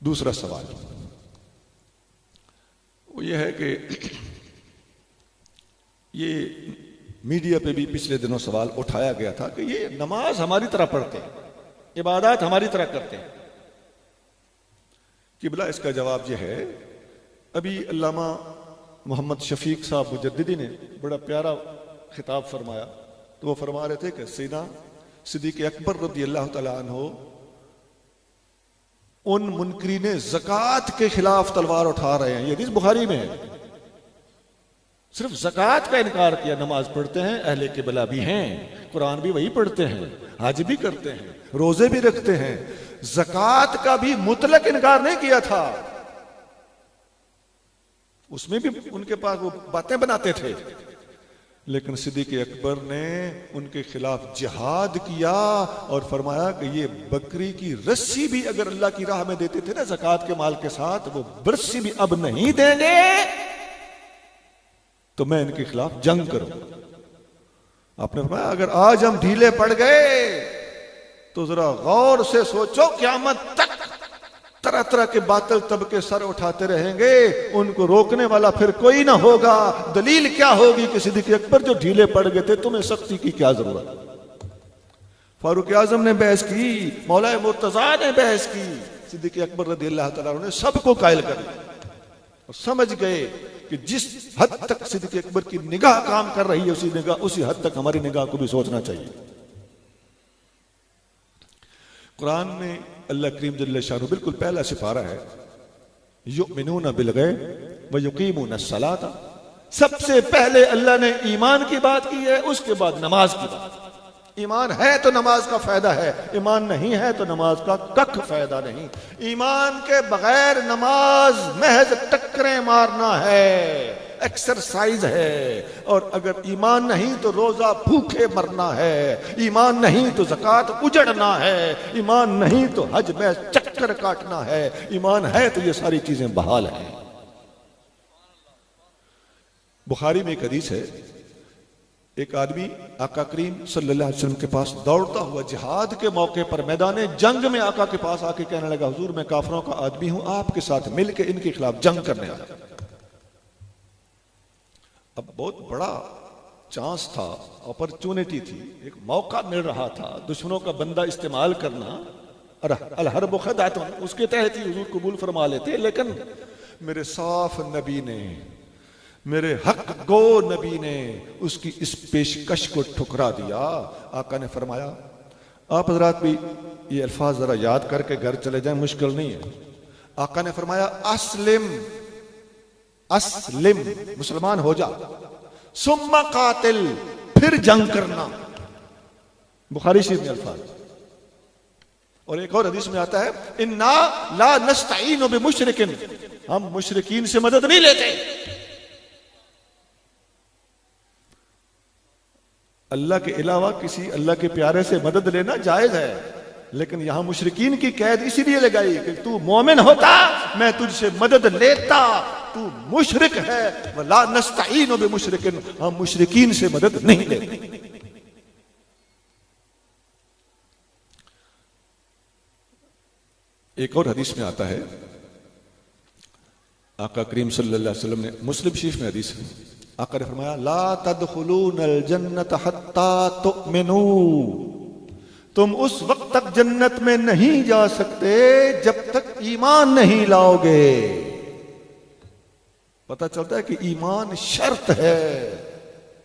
दूसरा सवाल वो ये है कि ये मीडिया पे भी पिछले दिनों सवाल उठाया गया था कि ये नमाज हमारी तरह पढ़ते हैं, इबादत हमारी तरह करते हैं। किबला इसका जवाब यह है, अभी अल्लामा मोहम्मद शफीक साहब मुजद्दिदी ने बड़ा प्यारा खिताब फरमाया। तो वो फरमा रहे थे कि सैयदना सिद्दीक़ अकबर रज़ियल्लाहु तआला अन्हु उन मुनकरीन ज़कात के खिलाफ तलवार उठा रहे हैं। ये हदीस बुखारी में है। सिर्फ ज़कात का इनकार किया। नमाज पढ़ते हैं, अहले किबला भी हैं, कुरान भी वही पढ़ते हैं, हज भी करते हैं, रोजे भी रखते हैं, ज़कात का भी मुतलक इनकार नहीं किया था। उसमें भी उनके पास वो बातें बनाते थे, लेकिन सिद्दीक़ अकबर ने उनके खिलाफ जिहाद किया और फरमाया कि ये बकरी की रस्सी भी अगर अल्लाह की राह में देते थे ना ज़कात के माल के साथ, वो रस्सी भी अब नहीं देंगे, तो मैं इनके खिलाफ जंग करूंगा। आपने फरमाया अगर आज हम ढीले पड़ गए तो जरा गौर से सोचो, क़यामत तक तरह तरह के बातिल तबके सर उठाते रहेंगे, उनको रोकने वाला फिर कोई ना होगा। दलील क्या होगी कि सिद्दीक़ अकबर जो ढीले पड़ गए थे, तुम्हें सख्ती की क्या जरूरत। फारूक आजम ने बहस की, मौलाए मुर्तजा ने बहस की, सिद्दीक़ अकबर रज़ियल्लाहु तआला अन्हु ने सबको कायल कर दिया और समझ गए कि जिस हद तक सिद्दीक़ अकबर की निगाह काम कर रही है, उसी हद तक हमारी निगाह को भी सोचना चाहिए। कुरान में अल्लाह करीम जल्ल शानु बिल्कुल पहला सिपारा है, युमिनूना बिल गैब व युकीमूना सलाता। सबसे पहले अल्लाह ने ईमान की बात की है, उसके बाद नमाज की बात। ईमान है तो नमाज का फायदा है, ईमान नहीं है तो नमाज का कख फायदा नहीं। ईमान के बगैर नमाज महज टक्करें मारना है, एक्सरसाइज है। और अगर ईमान नहीं तो रोजा भूखे मरना है, ईमान नहीं तो ज़कात उजड़ना है, ईमान नहीं तो हज में चक्कर काटना है, ईमान है तो ये सारी चीजें बहाल हैं। बुखारी में एक हदीस है, एक आदमी आका करीम सल्लल्लाहु अलैहि वसल्लम के पास दौड़ता हुआ जिहाद के मौके पर मैदान जंग में आका के पास आके कहने लगा, हुजूर मैं काफिरों का आदमी हूं, आपके साथ मिलकर इनके खिलाफ जंग करने आया। अब बहुत बड़ा चांस था, अपॉर्चुनिटी थी, एक मौका मिल रहा था दुश्मनों का बंदा इस्तेमाल करना। अल हर्ब खदातुन, उसके तहत ही हुजूर कबूल फरमा लेते, लेकिन मेरे साफ नबी ने, मेरे हक गो नबी ने उसकी इस पेशकश को ठुकरा दिया। आका ने फरमाया, आप हजरात भी ये अल्फाज जरा याद करके घर चले जाएं, मुश्किल नहीं है। आका ने फरमाया अस्लिम, अस्लिम, मुसलमान हो जा, सुम्मा कातिल, फिर जंग करना। बुखारी शरीफ में अल्फाज। और एक और हदीस में आता है, इन्ना ला नस्तईनु बिमुशरिकिन, हम मुशरिकीन से मदद नहीं लेते। अल्लाह के अलावा किसी अल्लाह के प्यारे से मदद लेना जायज है, लेकिन यहां मुशरिकीन की कैद इसीलिए लगाई कि तू मोमिन होता मैं तुझसे मदद लेता, तू मुशरिक है, वला नस्तईनु बिमुशरिकिन, हम मुशरिकीन से मदद नहीं लेते। एक और हदीस में आता है, आका करीम सल्लल्लाहु अलैहि वसल्लम ने, मुस्लिम शरीफ में हदीस है, आका ने फरमाया ला तदखुलूनल जन्नत हत्ता तुमिनू, तुम उस वक्त तक जन्नत में नहीं जा सकते जब तक ईमान नहीं लाओगे। पता चलता है कि ईमान शर्त है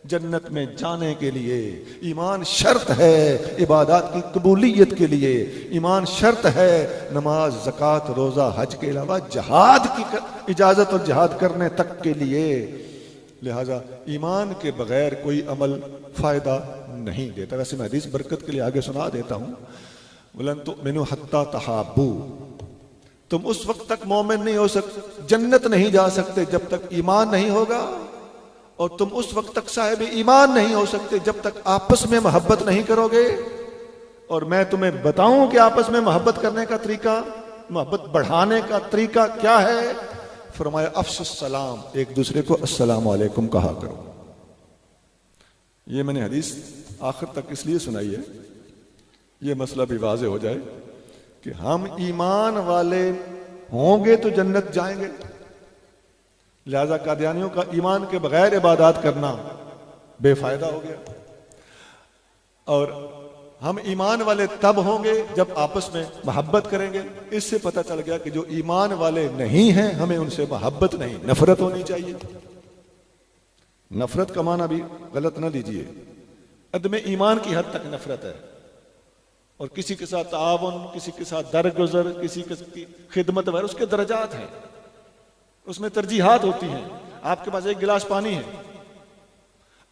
जन्नत में जाने के लिए, ईमान शर्त है इबादत की कबूलियत के लिए, ईमान शर्त है नमाज ज़कात रोजा हज के अलावा जहाद की इजाजत और जहाद करने तक के लिए। लिहाजा ईमान के बगैर कोई अमल फायदा नहीं देता। वैसे मैं हदीस बरकत के लिए आगे सुना देता हूं, वलन तुमिनु हत्ता तहाब्बू, तुम उस वक्त तक मोमिन नहीं हो सकते, जन्नत नहीं जा सकते जब तक ईमान नहीं होगा, और तुम उस वक्त तक साहिब ईमान नहीं हो सकते जब तक आपस में मोहब्बत नहीं करोगे। और मैं तुम्हें बताऊं कि आपस में मोहब्बत करने का तरीका, मोहब्बत बढ़ाने का तरीका क्या है। फरमाया अफ़शुस सलाम, एक दूसरे को अस्सलाम वालेकुम कहा करो। ये मैंने हदीस आखिर तक इसलिए सुनाई है, ये मसला भी वाज़े हो जाए कि हम ईमान वाले होंगे तो जन्नत जाएंगे। लिहाजा कादियानियों का ईमान के बगैर इबादत करना बेफायदा हो गया। और हम ईमान वाले तब होंगे जब आपस में मोहब्बत करेंगे। इससे पता चल गया कि जो ईमान वाले नहीं हैं हमें उनसे मोहब्बत नहीं, नफरत होनी चाहिए। नफरत का माना भी गलत ना लीजिए, अदम ईमान की हद तक नफरत है। और किसी के साथ ताउन, किसी के साथ दरगुजर, किसी की खिदमत वगैरह, उसके दर्जात हैं, उसमें तरजीहात होती हैं। आपके पास एक गिलास पानी है,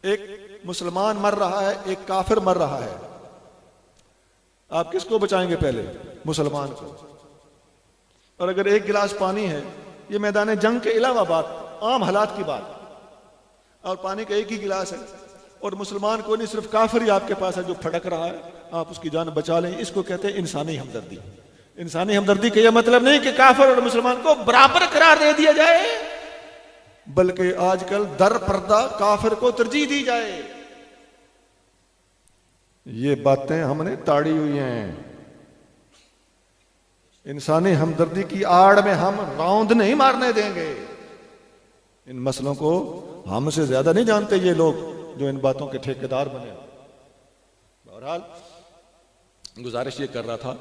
एक मुसलमान मर रहा है, एक काफिर मर रहा है, आप किसको बचाएंगे? पहले मुसलमान को। और अगर एक गिलास पानी है, ये मैदान जंग के अलावा बात, आम हालात की बात, और पानी का एक ही गिलास है और मुसलमान को नहीं, सिर्फ काफिर ही आपके पास है जो फटक रहा है, आप उसकी जान बचा लें, इसको कहते हैं इंसानी हमदर्दी। इंसानी हमदर्दी का यह मतलब नहीं कि काफिर और मुसलमान को बराबर करार दे दिया जाए, बल्कि आजकल दर पर्दा काफिर को तरजीह दी जाए। ये बातें हमने ताड़ी हुई हैं। इंसानी हमदर्दी की आड़ में हम रौंद नहीं मारने देंगे। इन मसलों को हमसे ज्यादा नहीं जानते ये लोग जो इन बातों के ठेकेदार बने। बहरहाल गुजारिश ये कर रहा था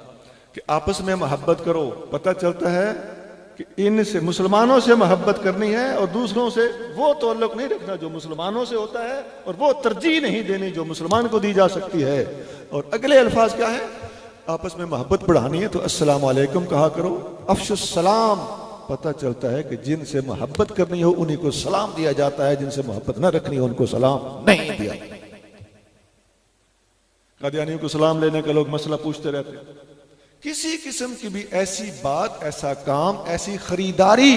कि आपस में मोहब्बत करो। पता चलता है कि इनसे, मुसलमानों से मोहब्बत करनी है और दूसरों से वो ताल्लुक नहीं रखना जो मुसलमानों से होता है, और वो तरजीह नहीं देनी जो मुसलमान को दी जा सकती है। और अगले अल्फाज क्या है? आपस में मोहब्बत बढ़ानी है तो अस्सलामु अलैकुम कहा करो, अफ़शुस सलाम। पता चलता है कि जिनसे मोहब्बत करनी हो उन्हीं को सलाम दिया जाता है, जिनसे मोहब्बत न रखनी हो उनको सलाम नहीं दिया। कादियानियों को सलाम लेने का लोग मसला पूछते रहते हैं। किसी किस्म की भी ऐसी बात, ऐसा काम, ऐसी खरीदारी,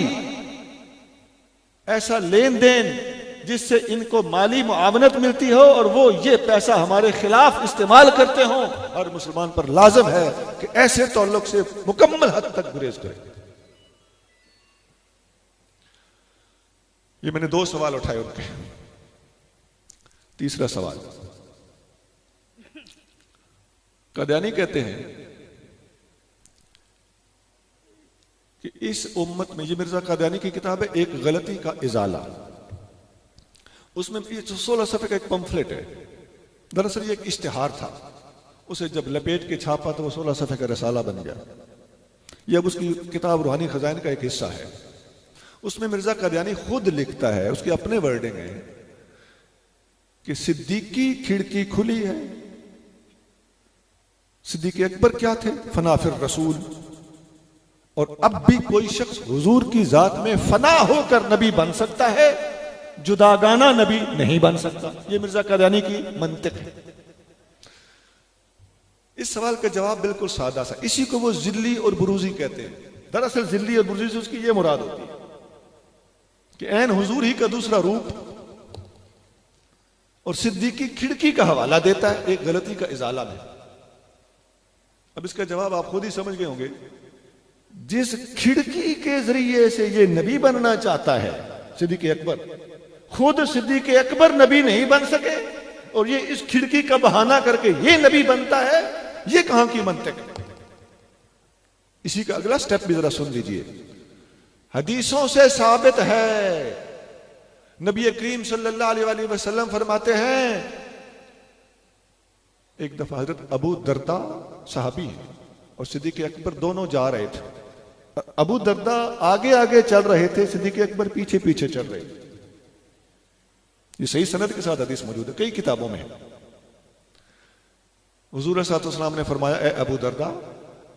ऐसा लेन देन जिससे इनको माली मुआवनत मिलती हो और वो ये पैसा हमारे खिलाफ इस्तेमाल करते हो, हर मुसलमान पर लाजिम है कि ऐसे ताल्लुक से मुकम्मल हद तक गुरेज करे। ये मैंने दो सवाल उठाए उनके। तीसरा सवाल, कादियानी कहते हैं कि इस उम्मत में, ये मिर्जा कादियानी की किताब है एक गलती का इजाला, उसमें 16 सफ़े का एक पंफलेट है। दरअसल ये एक इश्तिहार था, उसे जब लपेट के छापा तो वो 16 सफ़े का रसाला बन गया। ये अब उसकी किताब रूहानी खजाइन का एक हिस्सा है। उसमें मिर्जा कादियानी खुद लिखता है, उसके अपने वर्डिंग है कि सिद्दीकी खिड़की खुली है। सिद्दीक अकबर क्या थे? फनाफिर रसूल। और अब भी कोई शख्स हुजूर की जात में फना होकर नबी बन सकता है, जुदागाना नबी नहीं बन सकता। ये मिर्जा कादियानी की मंतिक है। इस सवाल का जवाब बिल्कुल सादा सा, इसी को वो जिल्ली और बुरूजी कहते हैं। दरअसल जिल्ली और बुरूजी से उसकी ये मुराद होती है कि ऐन हुजूर ही का दूसरा रूप, और सिद्दीकी खिड़की का हवाला देता है एक गलती का इजाला में। अब इसका जवाब आप खुद ही समझ गए होंगे। जिस खिड़की के जरिए से ये नबी बनना चाहता है सिद्दीक अकबर, खुद सिद्दीक अकबर नबी नहीं बन सके और ये इस खिड़की का बहाना करके ये नबी बनता है, ये कहां की मंतिक है? इसी का अगला स्टेप भी जरा सुन लीजिए। हदीसों से साबित है, नबी करीम सल्लल्लाहु अलैहि वसल्लम फरमाते हैं, एक दफा हजरत अबू दर्दा साहबी और सिद्दीक अकबर दोनों जा रहे थे। अबू दर्दा आगे आगे चल रहे थे, सिद्दीक अकबर पीछे पीछे चल रहे थे। ये सही सनद के साथ हदीस मौजूद है, कई किताबों में। हुजूर सल्लल्लाहु अलैहि वसल्लम ने फरमाया, ए अबू दर्दा,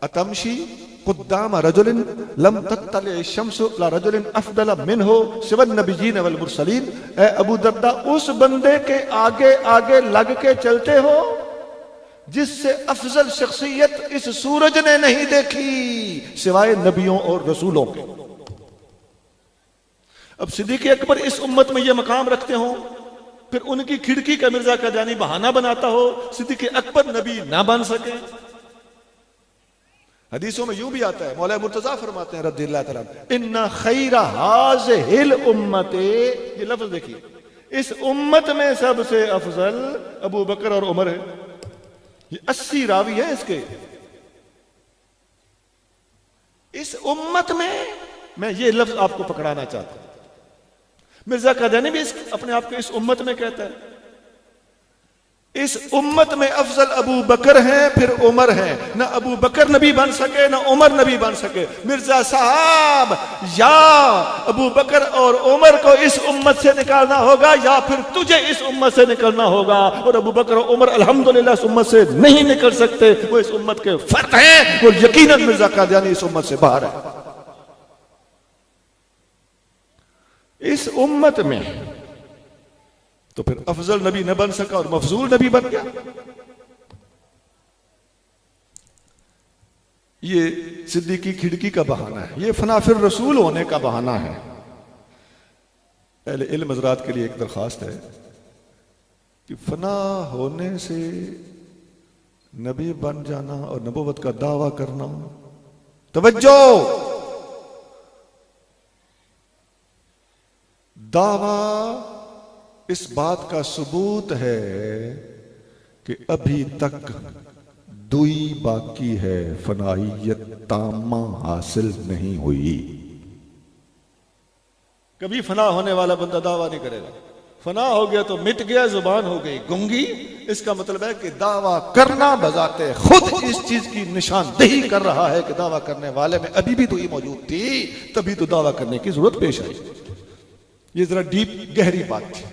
अतमशी कुद्दाम रजुलिन लम तत्तले शम्सु ला रजुलिन अफदल मिनहु सिवन नबिय्यीन वल मुरसलीन। ए अबू दर्दा, उस बंदे के आगे आगे लग के चलते हो जिससे अफजल शख्सियत इस सूरज ने नहीं देखी सिवाय नबियों और रसूलों के। अब सिद्दीक अकबर इस उम्मत में यह मकाम रखते हो, फिर उनकी खिड़की का मिर्जा कादियानी बहाना बनाता हो सिद्दीक अकबर नबी ना बन सके। हदीसों में यूं भी आता है, मौला मुर्तजा फरमाते हैं रज़ियल्लाहु तआला, इन्ना खैरा हाज़िहिल उम्मते, ये लफ्ज देखिए, इस उम्मत में सबसे अफजल अबू बकर और उमर है। ये 80 रावी है इसके। इस उम्मत में, मैं ये लफ्ज आपको पकड़ाना चाहता हूं। मिर्जा कादियानी भी अपने आप को इस उम्मत में कहता है। इस उम्मत में अफजल अबू बकर हैं, फिर उमर हैं। ना अबू बकर नबी बन सके, ना उमर नबी बन सके। मिर्जा साहब, या अबू बकर और उमर को इस उम्मत से निकालना होगा, या फिर तुझे इस उम्मत से निकलना होगा। और अबू बकर और उमर अल्हम्दुलिल्लाह इस उम्मत से नहीं निकल सकते, वो इस उम्मत के फर्द हैं। और यकीनन मिर्जा कादियानी इस उम्मत से बाहर है। इस उम्मत में तो फिर अफजल नबी न बन सका और मफजूल नबी बन गया। ये सिद्दीकी खिड़की का बहाना है, ये फना फिर रसूल होने का बहाना है। पहले इल्म हज़रात के लिए एक दरखास्त है कि फना होने से नबी बन जाना और नबूवत का दावा करना, तवज्जो, दावा इस बात का सबूत है कि अभी तक दुई बाकी है, फनाइयत तामा हासिल नहीं हुई। कभी फना होने वाला बंदा दावा नहीं करेगा। फना हो गया तो मिट गया, जुबान हो गई गूंगी। इसका मतलब है कि दावा करना बजाते खुद इस चीज की निशानदेही कर रहा है कि दावा करने वाले में अभी भी दुई मौजूद थी, तभी तो दावा करने की जरूरत पेश आई। ये जरा डीप गहरी बात थी।